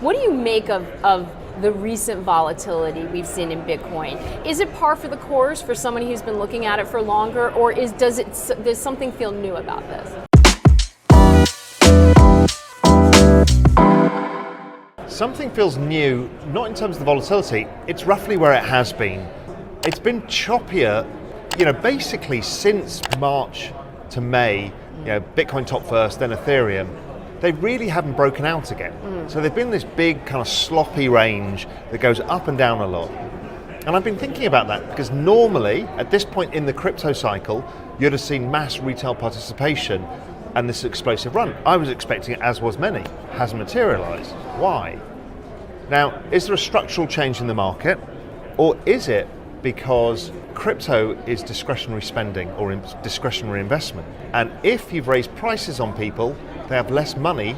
What do you make of the recent volatility we've seen in Bitcoin? Is it par for the course for somebody who's been looking at it for longer, or does something feel new about this? Something feels new, not in terms of the volatility, it's roughly where it has been. It's been choppier, basically since March to May, Bitcoin top first, then Ethereum. They really haven't broken out again. So they've been this big kind of sloppy range that goes up and down a lot. And I've been thinking about that because normally, at this point in the crypto cycle, you'd have seen mass retail participation and this explosive run. I was expecting it, as was many. Hasn't materialized. Why? Now, is there a structural change in the market, or is it because crypto is discretionary spending or discretionary investment? And if you've raised prices on people, they have less money,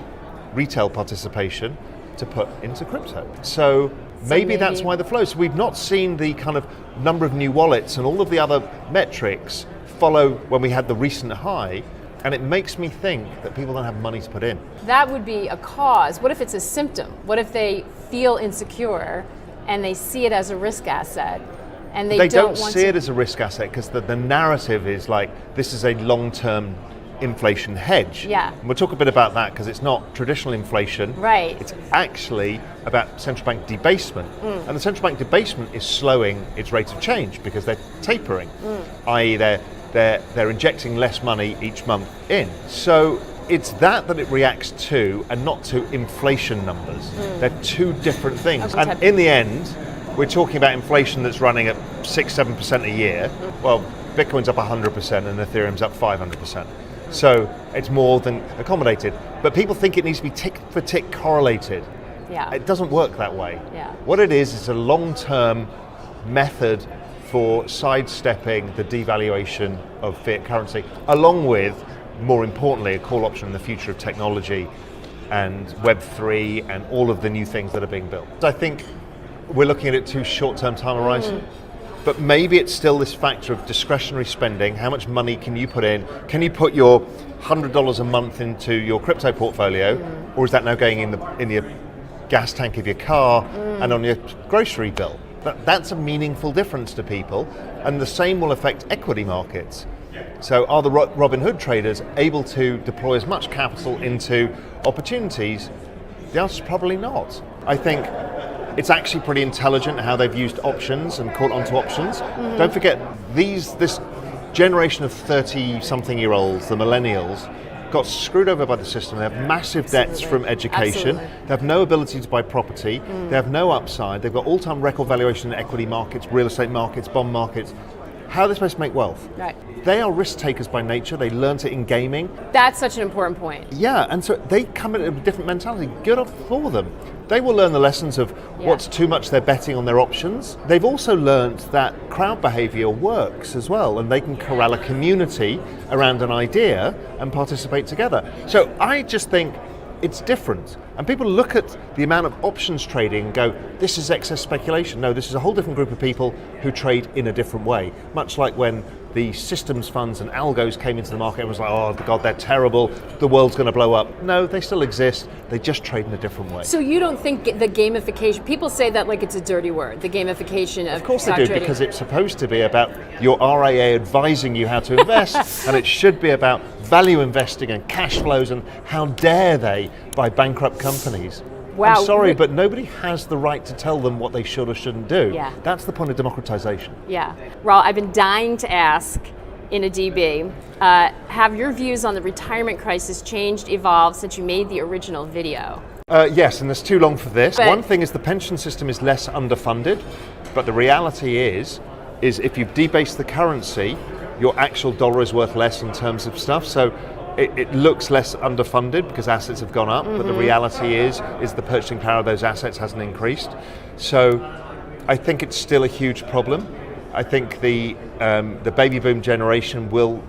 retail participation, to put into crypto. So maybe that's why the flow. So we've not seen the kind of number of new wallets and all of the other metrics follow when we had the recent high. And it makes me think that people don't have money to put in. That would be a cause. What if it's a symptom? What if they feel insecure and they see it as a risk asset and they don't see it as a risk asset because the narrative is like, this is a long-term inflation hedge. Yeah. And we'll talk a bit about that because it's not traditional inflation. Right. It's actually about central bank debasement. And the central bank debasement is slowing its rate of change because they're tapering, i.e. they're injecting less money each month in. So it's that it reacts to and not to inflation numbers. They're two different things. And in the end, we're talking about inflation that's running at 6-7% a year. Well, Bitcoin's up 100% and Ethereum's up 500%. So it's more than accommodated. But people think it needs to be tick for tick correlated. Yeah. It doesn't work that way. Yeah. What it is a long-term method for sidestepping the devaluation of fiat currency, along with, more importantly, a call option in the future of technology and Web3 and all of the new things that are being built. I think we're looking at it too short-term time horizon, but maybe it's still this factor of discretionary spending. How much money can you put in? Can you put your $100 a month into your crypto portfolio, or is that now going in the gas tank of your car and on your grocery bill? That's a meaningful difference to people, and the same will affect equity markets. So are the Robin Hood traders able to deploy as much capital into opportunities? The answer is probably not. I think it's actually pretty intelligent how they've used options and caught onto options. Don't forget, this generation of 30-something-year-olds, the Millennials, got screwed over by the system. They have massive debts from education. They have no ability to buy property. They have no upside. They've got all-time record valuation in equity markets, real estate markets, bond markets. How are they supposed to make wealth? Right. They are risk takers by nature. They learned it in gaming. That's such an important point. Yeah, and so they come at a different mentality. Good for them. They will learn the lessons of what's too much they're betting on their options. They've also learned that crowd behavior works as well, and they can corral a community around an idea and participate together. So I just think it's different. And people look at the amount of options trading and go, this is excess speculation. No, this is a whole different group of people who trade in a different way. Much like when the systems funds and algos came into the market, everyone's like, oh God, they're terrible, the world's going to blow up. No, they still exist, they just trade in a different way. So you don't think the gamification, people say that like it's a dirty word, the gamification of course stock they do, trading. because it's supposed to be about your RIA advising you how to invest, and it should be about value investing and cash flows, and how dare they buy bankrupt companies. Wow. I'm sorry, but nobody has the right to tell them what they should or shouldn't do. Yeah. That's the point of democratization. Yeah. Raoul, I've been dying to ask in a DB, have your views on the retirement crisis changed, evolved since you made the original video? Yes, and it's too long for this. But one thing is the pension system is less underfunded, but the reality is if you've debased the currency, your actual dollar is worth less in terms of stuff. So it looks less underfunded because assets have gone up, but the reality is the purchasing power of those assets hasn't increased. So I think it's still a huge problem. I think the baby boom generation will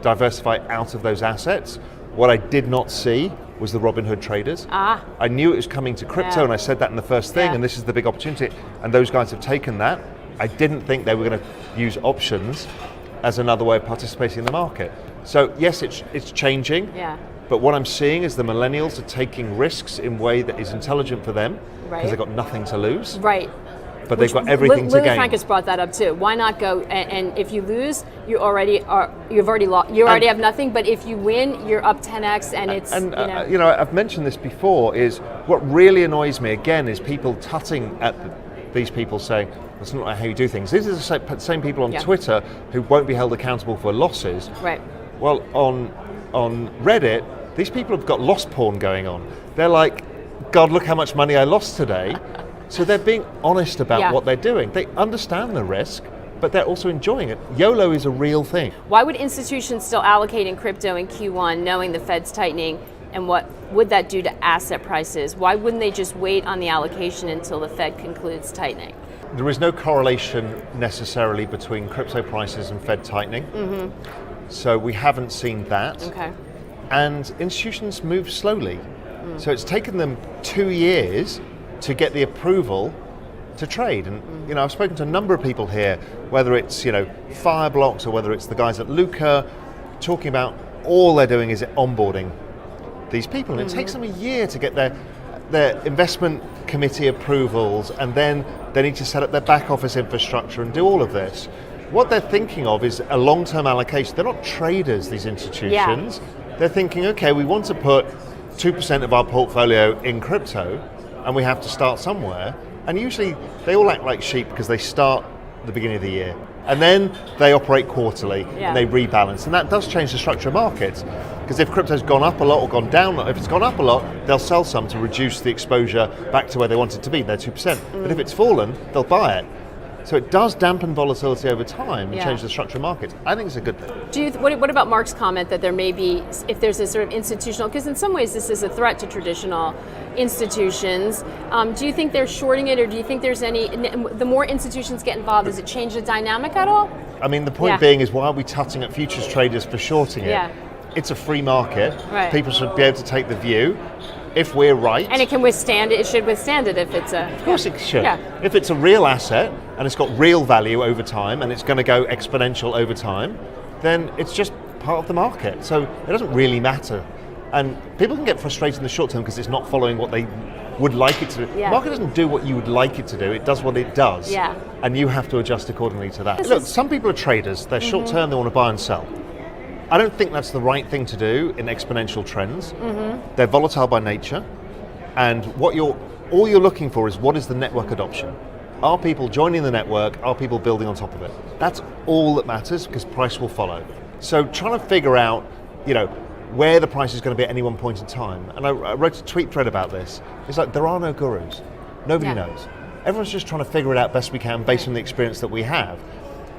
diversify out of those assets. What I did not see was the Robin Hood traders. I knew it was coming to crypto, and I said that in the first thing, and this is the big opportunity, and those guys have taken that. I didn't think they were going to use options as another way of participating in the market. So yes, it's changing. Yeah. But what I'm seeing is the millennials are taking risks in a way that is intelligent for them, because Right. they've got nothing to lose. Right. But they've got everything to Lily gain. Frank has brought that up too. Why not go and if you lose, you've already lost. You already have nothing. But if you win, you're up 10x, and it's I've mentioned this before. Is what really annoys me again is people tutting at these people saying that's not how you do things. These are the same people on Twitter who won't be held accountable for losses. Right. Well, on Reddit, these people have got loss porn going on. They're like, God, look how much money I lost today. So they're being honest about what they're doing. They understand the risk, but they're also enjoying it. YOLO is a real thing. Why would institutions still allocate in crypto in Q1 knowing the Fed's tightening, and what would that do to asset prices? Why wouldn't they just wait on the allocation until the Fed concludes tightening? There is no correlation necessarily between crypto prices and Fed tightening. So we haven't seen that. Okay. And institutions move slowly. So it's taken them 2 years to get the approval to trade. And I've spoken to a number of people here, whether it's Fireblocks or whether it's the guys at Luca, talking about all they're doing is onboarding these people. And it takes them a year to get their investment committee approvals, and then they need to set up their back office infrastructure and do all of this. What they're thinking of is a long-term allocation. They're not traders, these institutions. They're thinking, okay, we want to put 2% of our portfolio in crypto, and we have to start somewhere. And usually they all act like sheep because they start at the beginning of the year. And then they operate quarterly and they rebalance. And that does change the structure of markets. Because if crypto's gone up a lot or gone down, if it's gone up a lot, they'll sell some to reduce the exposure back to where they want it to be, their 2%. But if it's fallen, they'll buy it. So it does dampen volatility over time and change the structure of markets. I think it's a good thing. What about Mark's comment that there may be, if there's a sort of institutional, because in some ways this is a threat to traditional institutions, do you think they're shorting it, or do you think there's the more institutions get involved, does it change the dynamic at all? I mean, the point being is, why are we tutting at futures traders for shorting it? It's a free market. Right. People should be able to take the view. If we're right, and it can withstand it. It should withstand it if it's a. Of course, it should. If it's a real asset and it's got real value over time and it's going to go exponential over time, then it's just part of the market. So it doesn't really matter. And people can get frustrated in the short term because it's not following what they would like it to do. The market doesn't do what you would like it to do. It does what it does. And you have to adjust accordingly to that. Look, some people are traders. They're short term. They want to buy and sell. I don't think that's the right thing to do in exponential trends. They're volatile by nature, and all you're looking for is, what is the network adoption? Are people joining the network? Are people building on top of it? That's all that matters, because price will follow. So trying to figure out, where the price is going to be at any one point in time. And I wrote a tweet thread about this. It's like, there are no gurus. Nobody knows. Everyone's just trying to figure it out best we can based on the experience that we have.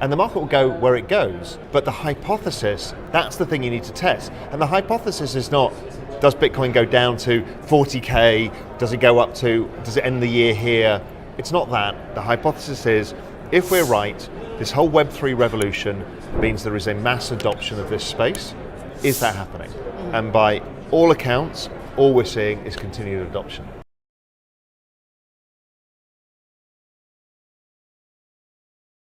And the market will go where it goes. But the hypothesis, that's the thing you need to test. And the hypothesis is not, does Bitcoin go down to 40K? Does it end the year here? It's not that. The hypothesis is, if we're right, this whole Web3 revolution means there is a mass adoption of this space. Is that happening? And by all accounts, all we're seeing is continued adoption.